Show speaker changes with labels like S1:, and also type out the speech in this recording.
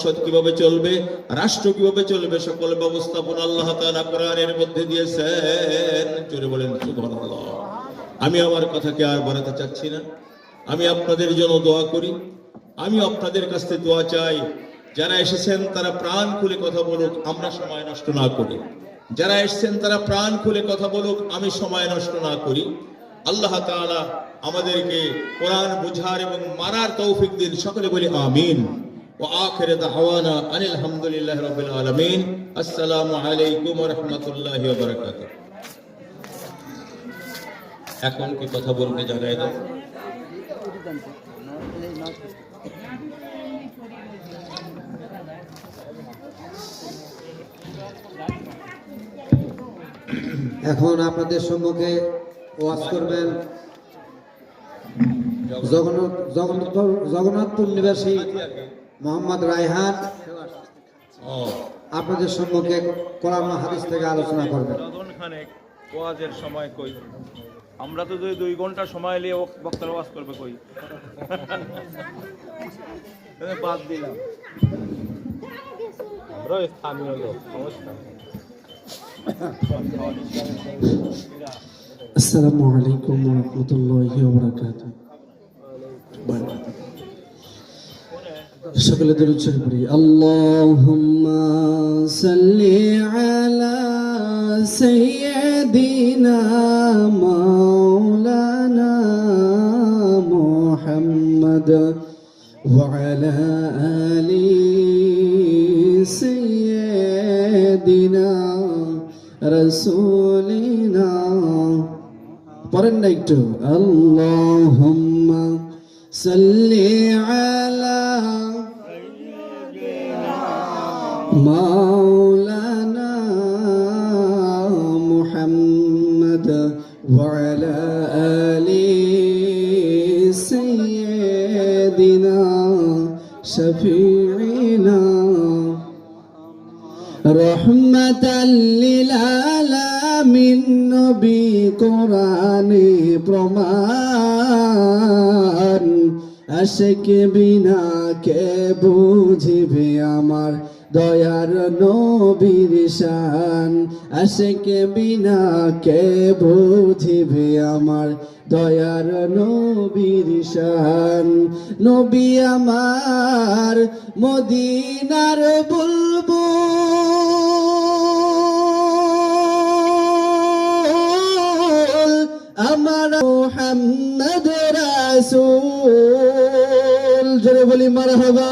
S1: কিভাবে চলবে, রাষ্ট্র কিভাবে চলবে, সকল ব্যবস্থাপনা আল্লাহ তাআলা কোরআনের মধ্যে দিয়েছেন। জোরে বলেন সুবহানাল্লাহ। আমি আমার কথাকে আর বাড়াতে চাচ্ছি না। আমি আপনাদের জন্য দোয়া করি, আমি আপনাদের কাছ থেকে দোয়া চাই। যারা এসেছেন তারা প্রাণ খুলে কথা বলুক, আমরা সময় নষ্ট না করি। যারা এসেছেন তারা প্রাণ খুলে কথা বলুক, আমি সময় নষ্ট না করি। আল্লাহ তাআলা আমাদেরকে কোরআন বুঝার এবং মানার তৌফিক দিন। সকলে বলি আমিন। وآخر دعوانا أن الحمد لله رب العالمين. السلام عليكم ورحمة الله وبركاته. এখন কি কথা বলতে জানাই দাও।
S2: এখন আপনাদের সম্মুখে ওয়াজ করবেন জগন্নাথপুর নিবাসী মোহাম্মদ রায়হান। আপনাদের সম্মুখে কোরআন ও হাদিস থেকে আলোচনা করবেন।
S3: ওয়াজের সময় কই, আমরা তো 2 ঘন্টা সময় নিয়ে বক্তার ওয়াজ করবে কই, বাদ দিলাম। আমরা স্থানীয় লোক, সমস্যা।
S4: আসসালামু আলাইকুম ওয়া রাহমাতুল্লাহি ওয়া বারাকাতুহু। সকলে দরুদ শরীফ পড়ি। আল্লাহুম্মা সাল্লি আলা সাইয়্যিদিনা মাওলানা মুহাম্মদ ওয়া আলা আলি সাইয়্যিদিনা রাসূলিনা। পড়েন না একটু। আল্লাহুম্মা সাল্লি আলা মাওলানা মুহাম্মদ ওয়া আলা আলি সাইয়্যিদিনা শাফিঈনা রহমাতাল লিল আলামিন। নবী কোরআনে প্রমাণ, আশিক বিনা কে বুঝিবে আমার দয়ার নবীর শান। আশিক বিনা কে বুঝিবে আমার দয়ার নবীর শান। নবী আমার মদিনার বুলবুল, আমার মুহাম্মদ রাসূল। জোরে বলি মারহাবা।